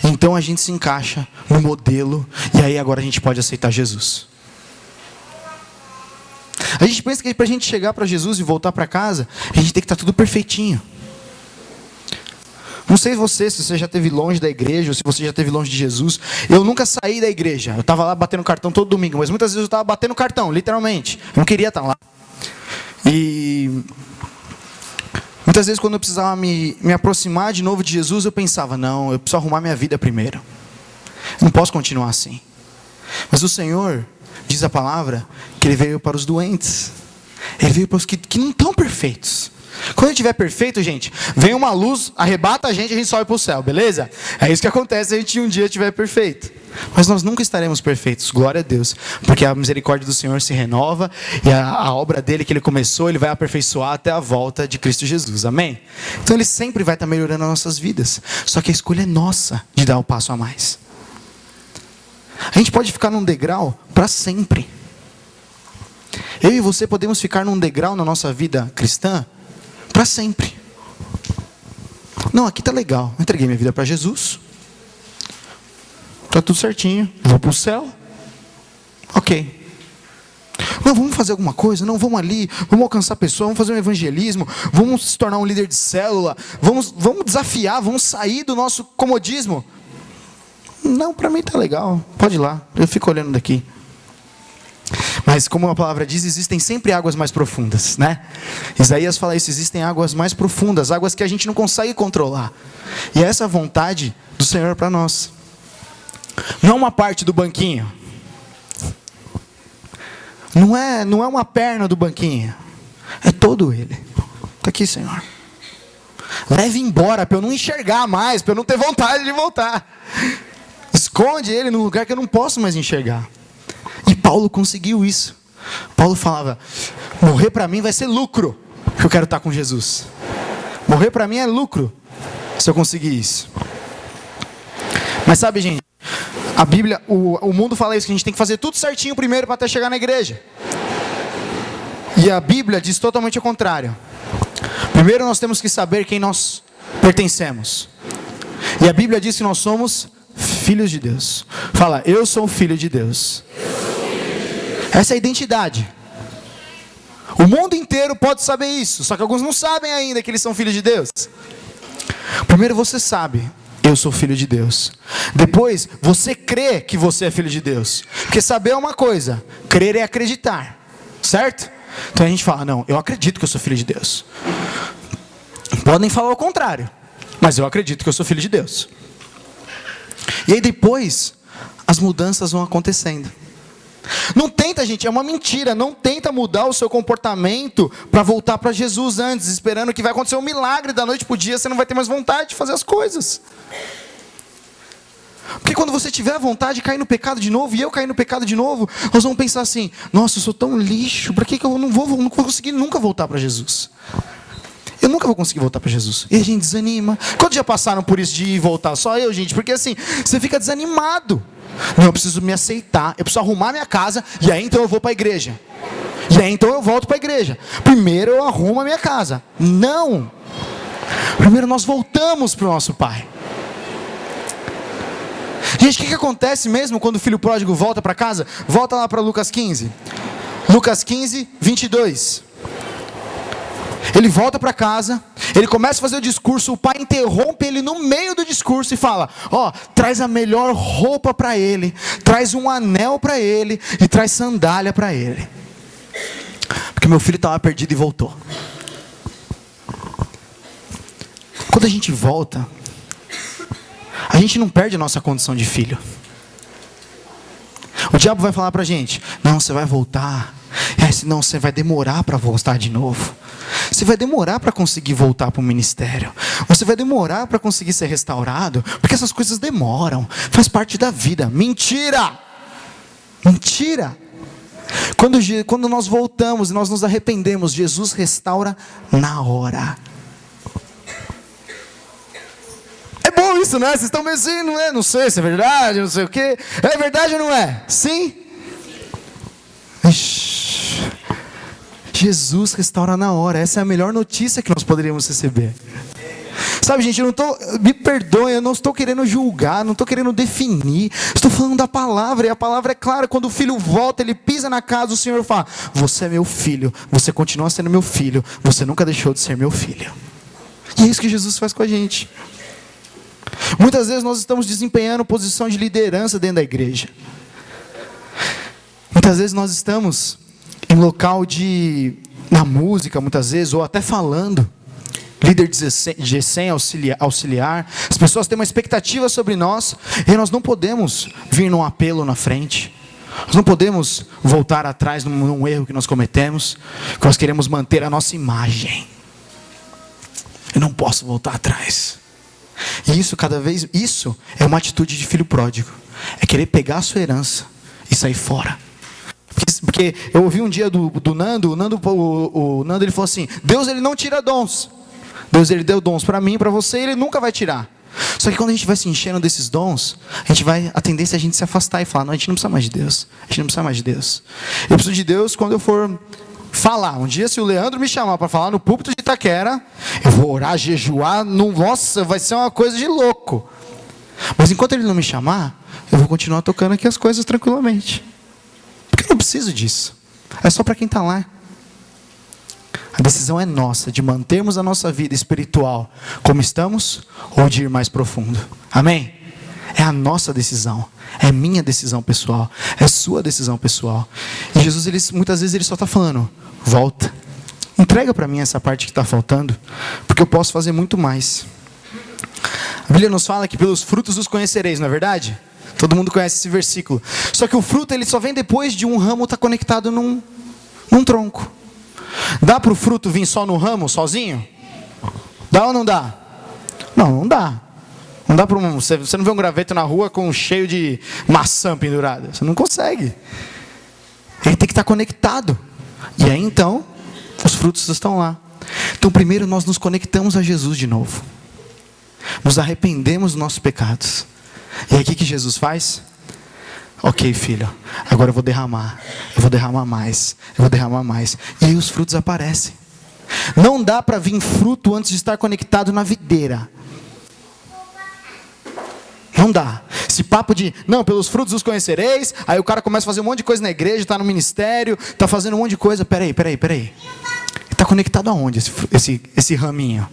A: Então a gente se encaixa no modelo. E aí agora a gente pode aceitar Jesus. A gente pensa que para a gente chegar para Jesus e voltar para casa, a gente tem que estar tudo perfeitinho. Não sei se você já esteve longe da igreja, ou se você já esteve longe de Jesus. Eu nunca saí da igreja. Eu estava lá batendo cartão todo domingo, mas muitas vezes eu estava batendo cartão, literalmente. Eu não queria estar lá. E muitas vezes quando eu precisava me aproximar de novo de Jesus, eu pensava: não, eu preciso arrumar minha vida primeiro. Eu não posso continuar assim. Mas o Senhor, diz a palavra, que Ele veio para os doentes. Ele veio para os que não estão perfeitos. Quando Ele estiver perfeito, gente, vem uma luz, arrebata a gente sobe para o céu, beleza? É isso que acontece se a gente um dia estiver perfeito. Mas nós nunca estaremos perfeitos, glória a Deus. Porque a misericórdia do Senhor se renova. E a obra dele que Ele começou, Ele vai aperfeiçoar até a volta de Cristo Jesus, amém? Então Ele sempre vai estar melhorando as nossas vidas. Só que a escolha é nossa de dar o passo a mais. A gente pode ficar num degrau para sempre. Eu e você podemos ficar num degrau na nossa vida cristã para sempre. Não, aqui tá legal. Eu entreguei minha vida para Jesus. Tá tudo certinho. Vou para o céu. Ok. Não, vamos fazer alguma coisa. Não, vamos ali. Vamos alcançar pessoas. Vamos fazer um evangelismo. Vamos se tornar um líder de célula. Vamos desafiar. Vamos sair do nosso comodismo. Não, para mim tá legal. Pode ir lá. Eu fico olhando daqui. Mas como a palavra diz, existem sempre águas mais profundas, né? Isaías fala isso, existem águas mais profundas, águas que a gente não consegue controlar. E é essa vontade do Senhor para nós. Não é uma parte do banquinho. Não é uma perna do banquinho. É todo Ele. Está aqui, Senhor. Leve embora para eu não enxergar mais, para eu não ter vontade de voltar. Esconde Ele num lugar que eu não posso mais enxergar. E Paulo conseguiu isso. Paulo falava: morrer para mim vai ser lucro, porque eu quero estar com Jesus. Morrer para mim é lucro, se eu conseguir isso. Mas sabe, gente, a Bíblia, o mundo fala isso, que a gente tem que fazer tudo certinho primeiro para até chegar na igreja. E a Bíblia diz totalmente o contrário. Primeiro nós temos que saber quem nós pertencemos. E a Bíblia diz que nós somos filhos de Deus. Fala: eu sou um filho de Deus. Essa é a identidade. O mundo inteiro pode saber isso, só que alguns não sabem ainda que eles são filhos de Deus. Primeiro você sabe eu sou filho de Deus. Depois, você crê que você é filho de Deus. Porque saber é uma coisa, crer é acreditar, certo? Então a gente fala, não, eu acredito que eu sou filho de Deus. Podem falar o contrário, mas eu acredito que eu sou filho de Deus. E aí depois, as mudanças vão acontecendo. Não tenta, gente, é uma mentira. Não tenta mudar o seu comportamento para voltar para Jesus antes, esperando que vai acontecer um milagre da noite para o dia. Você não vai ter mais vontade de fazer as coisas. Porque quando você tiver vontade de cair no pecado de novo, e eu cair no pecado de novo, nós vamos pensar assim, nossa, eu sou tão lixo, para que eu não vou conseguir nunca voltar para Jesus? Eu nunca vou conseguir voltar para Jesus. E a gente desanima. Quantos já passaram por isso de ir e voltar? Só eu, gente, porque assim, você fica desanimado. Não, eu preciso me aceitar, eu preciso arrumar minha casa, e aí então eu vou para a igreja. E aí então eu volto para a igreja. Primeiro eu arrumo a minha casa. Não! Primeiro nós voltamos para o nosso Pai. Gente, o que acontece mesmo quando o filho pródigo volta para casa? Volta lá para Lucas 15. Lucas 15, 22. Ele volta para casa, ele começa a fazer o discurso, o pai interrompe ele no meio do discurso e fala, traz a melhor roupa para ele, traz um anel para ele e traz sandália para ele. Porque meu filho estava perdido e voltou. Quando a gente volta, a gente não perde a nossa condição de filho. O diabo vai falar para a gente, não, você vai voltar, senão você vai demorar para voltar de novo. Você vai demorar para conseguir voltar para o ministério. Você vai demorar para conseguir ser restaurado, porque essas coisas demoram, faz parte da vida. Mentira! Mentira! Quando nós voltamos e nós nos arrependemos, Jesus restaura na hora. É bom isso, né? Vocês estão meio assim, não é? Não sei se é verdade, não sei o quê. É verdade ou não é? Sim? Ixi. Jesus restaura na hora. Essa é a melhor notícia que nós poderíamos receber. Sabe, gente, me perdoem, eu não estou querendo julgar, não estou querendo definir, estou falando da palavra, e a palavra é clara. Quando o filho volta, ele pisa na casa, o Senhor fala, você é meu filho, você continua sendo meu filho, você nunca deixou de ser meu filho. E é isso que Jesus faz com a gente. Muitas vezes nós estamos desempenhando posição de liderança dentro da igreja. Muitas vezes nós estamos em local na música, muitas vezes, ou até falando, líder de GCM, auxiliar, as pessoas têm uma expectativa sobre nós, e nós não podemos vir num apelo na frente, nós não podemos voltar atrás num erro que nós cometemos, porque nós queremos manter a nossa imagem. Eu não posso voltar atrás. E isso é uma atitude de filho pródigo, é querer pegar a sua herança e sair fora. Porque eu ouvi um dia do Nando, o Nando ele falou assim, Deus ele não tira dons, Deus ele deu dons para mim, para você, e ele nunca vai tirar. Só que quando a gente vai se enchendo desses dons, a tendência é a gente se afastar e falar, não, a gente não precisa mais de Deus, a gente não precisa mais de Deus. Eu preciso de Deus quando eu for falar. Um dia se o Leandro me chamar para falar no púlpito de Itaquera, eu vou orar, jejuar, nossa, vai ser uma coisa de louco. Mas enquanto ele não me chamar, eu vou continuar tocando aqui as coisas tranquilamente. Porque eu não preciso disso. É só para quem está lá. A decisão é nossa, de mantermos a nossa vida espiritual como estamos, ou de ir mais profundo. Amém? É a nossa decisão. É minha decisão pessoal. É sua decisão pessoal. E Jesus, muitas vezes, ele só está falando, volta. Entrega para mim essa parte que está faltando, porque eu posso fazer muito mais. A Bíblia nos fala que pelos frutos os conhecereis, não é verdade? Todo mundo conhece esse versículo. Só que o fruto ele só vem depois de um ramo estar conectado num tronco. Dá para o fruto vir só no ramo, sozinho? Dá ou não dá? Não dá. Não dá para você não vê um graveto na rua cheio de maçã pendurada. Você não consegue. Ele tem que estar conectado. E aí então, os frutos estão lá. Então primeiro nós nos conectamos a Jesus de novo. Nos arrependemos dos nossos pecados. E aí o que Jesus faz? Ok, filho, agora eu vou derramar mais, e aí os frutos aparecem. Não dá para vir fruto antes de estar conectado na videira. Não dá. Esse papo de, não, pelos frutos os conhecereis, aí o cara começa a fazer um monte de coisa na igreja, está no ministério, está fazendo um monte de coisa, peraí. Está conectado aonde esse raminho?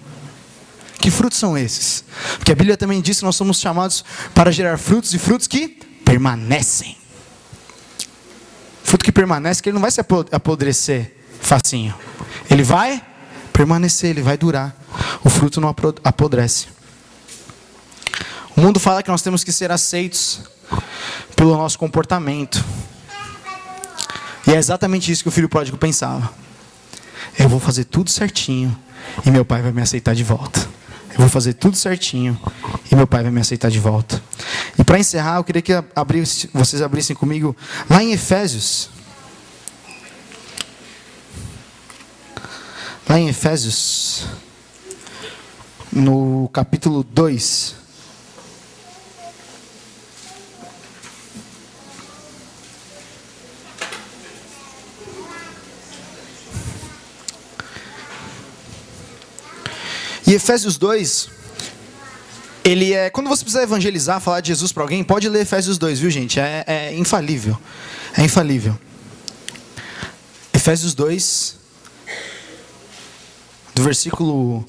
A: Que frutos são esses? Porque a Bíblia também diz que nós somos chamados para gerar frutos, e frutos que permanecem. Fruto que permanece, que ele não vai se apodrecer facinho. Ele vai permanecer, ele vai durar. O fruto não apodrece. O mundo fala que nós temos que ser aceitos pelo nosso comportamento. E é exatamente isso que o filho pródigo pensava. Eu vou fazer tudo certinho e meu pai vai me aceitar de volta. Eu vou fazer tudo certinho e meu pai vai me aceitar de volta. E para encerrar, eu queria que vocês abrissem comigo lá em Efésios. Lá em Efésios, no capítulo 2. E Efésios 2, ele é... Quando você precisar evangelizar, falar de Jesus para alguém, pode ler Efésios 2, viu, gente? É infalível. É infalível. Efésios 2, do versículo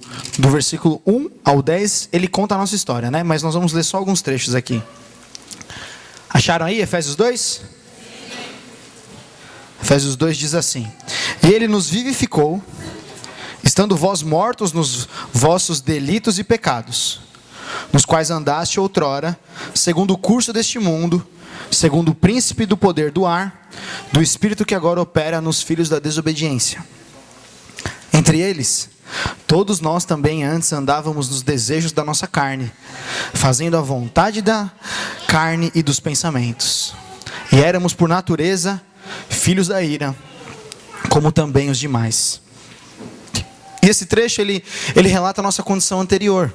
A: 1 ao 10, ele conta a nossa história, né? Mas nós vamos ler só alguns trechos aqui. Acharam aí Efésios 2? Efésios 2 diz assim: E ele nos vivificou, estando vós mortos nos vossos delitos e pecados, nos quais andaste outrora, segundo o curso deste mundo, segundo o príncipe do poder do ar, do espírito que agora opera nos filhos da desobediência. Entre eles, todos nós também antes andávamos nos desejos da nossa carne, fazendo a vontade da carne e dos pensamentos. E éramos por natureza filhos da ira, como também os demais. E esse trecho, ele relata a nossa condição anterior.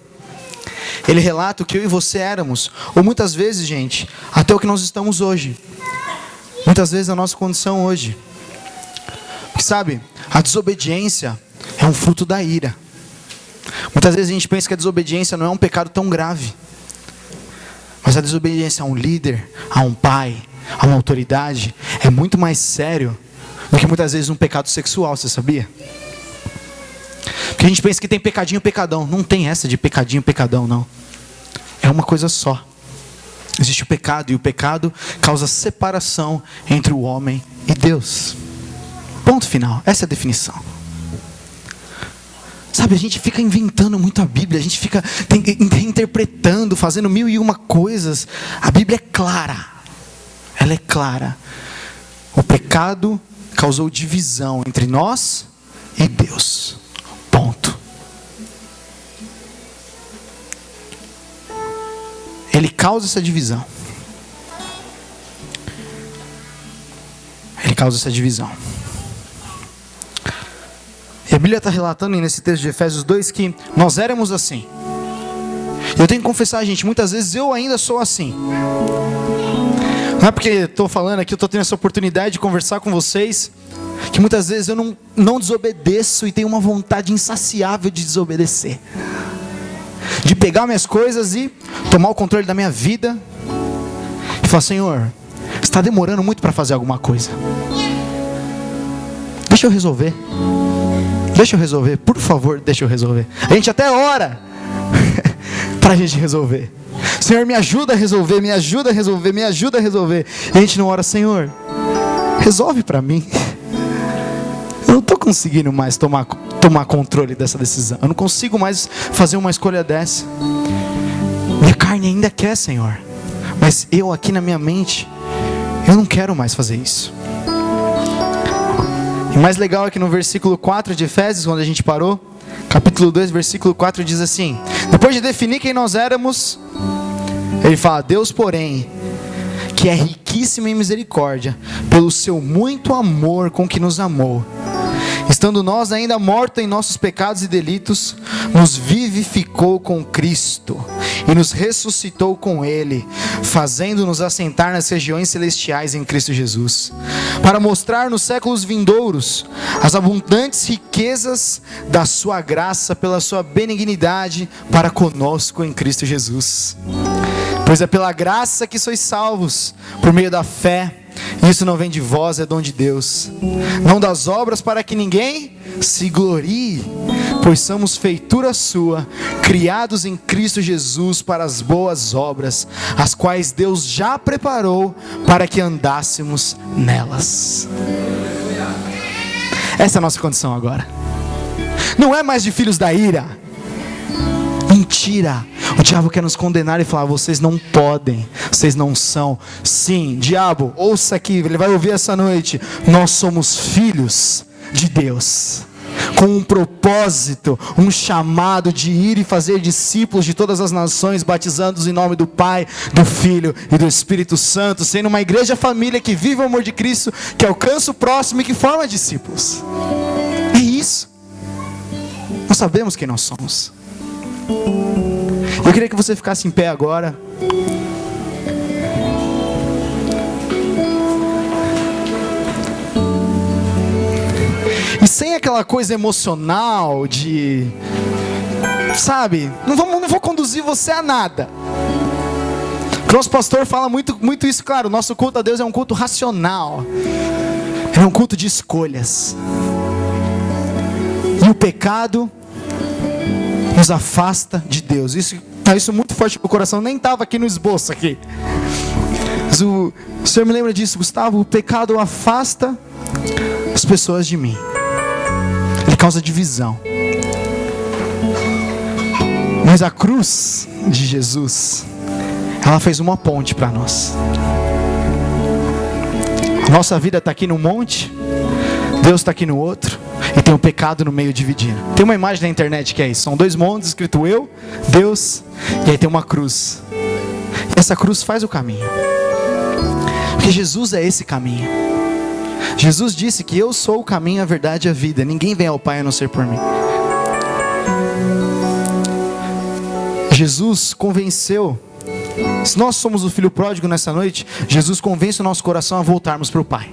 A: Ele relata o que eu e você éramos. Ou muitas vezes, gente, até o que nós estamos hoje. Muitas vezes a nossa condição hoje. Porque sabe, a desobediência é um fruto da ira. Muitas vezes a gente pensa que a desobediência não é um pecado tão grave. Mas a desobediência a um líder, a um pai, a uma autoridade, é muito mais sério do que muitas vezes um pecado sexual, você sabia? Porque a gente pensa que tem pecadinho, pecadão. Não tem essa de pecadinho, pecadão, não. É uma coisa só. Existe o pecado, e o pecado causa separação entre o homem e Deus. Ponto final. Essa é a definição. Sabe, a gente fica inventando muito a Bíblia, a gente fica interpretando, fazendo 1001 coisas. A Bíblia é clara. Ela é clara. O pecado causou divisão entre nós e Deus. Ponto. Ele causa essa divisão. Ele causa essa divisão. E a Bíblia está relatando nesse texto de Efésios 2 que nós éramos assim. Eu tenho que confessar, gente, muitas vezes eu ainda sou assim. Não é porque estou falando aqui, eu estou tendo essa oportunidade de conversar com vocês, que muitas vezes eu não desobedeço e tenho uma vontade insaciável de desobedecer. De pegar minhas coisas e tomar o controle da minha vida e falar: Senhor, está demorando muito para fazer alguma coisa. Deixa eu resolver. Deixa eu resolver, por favor, deixa eu resolver. A gente até ora para a gente resolver. Senhor, me ajuda a resolver, me ajuda a resolver, me ajuda a resolver. E a gente não ora: Senhor, resolve para mim. Eu não estou conseguindo mais tomar controle dessa decisão. Eu não consigo mais fazer uma escolha dessa. Minha carne ainda quer, Senhor. Mas eu aqui na minha mente, eu não quero mais fazer isso. E mais legal é que no versículo 4 de Efésios, quando a gente parou, capítulo 2, versículo 4 diz assim: depois de definir quem nós éramos, ele fala: Deus, porém, que é riquíssimo em misericórdia, pelo seu muito amor com que nos amou, estando nós ainda mortos em nossos pecados e delitos, nos vivificou com Cristo e nos ressuscitou com Ele, fazendo-nos assentar nas regiões celestiais em Cristo Jesus, para mostrar nos séculos vindouros as abundantes riquezas da sua graça pela sua benignidade para conosco em Cristo Jesus. Pois é pela graça que sois salvos, por meio da fé. Isso não vem de vós, é dom de Deus, não das obras, para que ninguém se glorie, pois somos feitura sua, criados em Cristo Jesus para as boas obras, as quais Deus já preparou para que andássemos nelas. Essa é a nossa condição agora. Não é mais de filhos da ira. Mentira. O diabo quer nos condenar e falar: vocês não podem, vocês não são. Sim, diabo, ouça aqui, ele vai ouvir essa noite. Nós somos filhos de Deus, com um propósito, um chamado de ir e fazer discípulos de todas as nações, batizando-os em nome do Pai, do Filho e do Espírito Santo, sendo uma igreja família que vive o amor de Cristo, que alcança o próximo e que forma discípulos. É isso. Nós sabemos quem nós somos. Eu queria que você ficasse em pé agora. E sem aquela coisa emocional de, sabe, não vou conduzir você a nada. O nosso pastor fala muito isso, claro. O nosso culto a Deus é um culto racional, é um culto de escolhas. E o pecado nos afasta de Deus. Isso muito forte no meu coração. Nem estava aqui no esboço aqui. Mas o Senhor me lembra disso, Gustavo. O pecado afasta as pessoas de mim. Ele causa divisão. Mas a cruz de Jesus, ela fez uma ponte para nós. Nossa vida está aqui num monte, Deus está aqui no outro, e tem um pecado no meio dividindo. Tem uma imagem na internet que é isso: são dois montes escrito eu, Deus, e aí tem uma cruz. E essa cruz faz o caminho, porque Jesus é esse caminho. Jesus disse que eu sou o caminho, a verdade e a vida. Ninguém vem ao Pai a não ser por mim. Jesus convenceu. Se nós somos o filho pródigo nessa noite, Jesus convence o nosso coração a voltarmos para o Pai,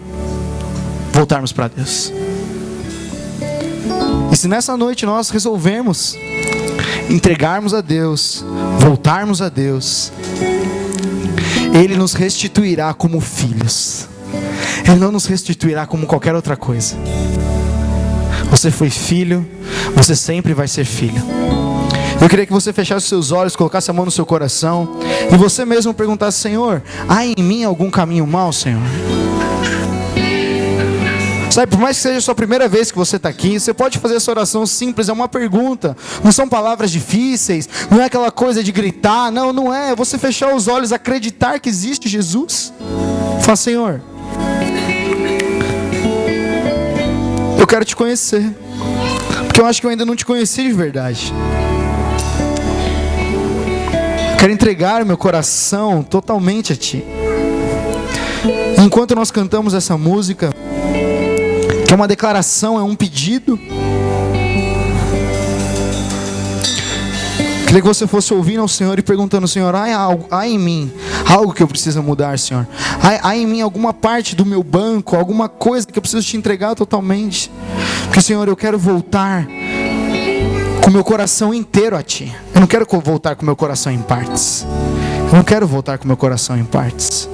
A: voltarmos para Deus. E se nessa noite nós resolvermos entregarmos a Deus, voltarmos a Deus, Ele nos restituirá como filhos. Ele não nos restituirá como qualquer outra coisa. Você foi filho, você sempre vai ser filho. Eu queria que você fechasse os seus olhos, colocasse a mão no seu coração e você mesmo perguntasse: Senhor, há em mim algum caminho mau, Senhor? Sabe, por mais que seja a sua primeira vez que você está aqui, você pode fazer essa oração simples, é uma pergunta. Não são palavras difíceis, não é aquela coisa de gritar, não é. É você fechar os olhos, acreditar que existe Jesus. Fala: Senhor, eu quero te conhecer, porque eu acho que eu ainda não te conheci de verdade. Quero entregar o meu coração totalmente a Ti. Enquanto nós cantamos essa música, que é uma declaração, é um pedido, queria que você fosse ouvindo ao Senhor e perguntando: Senhor, há em mim algo que eu preciso mudar, Senhor? Há em mim alguma parte do meu banco, alguma coisa que eu preciso te entregar totalmente? Porque, Senhor, eu quero voltar com o meu coração inteiro a Ti. Eu não quero voltar com o meu coração em partes. Eu não quero voltar com o meu coração em partes.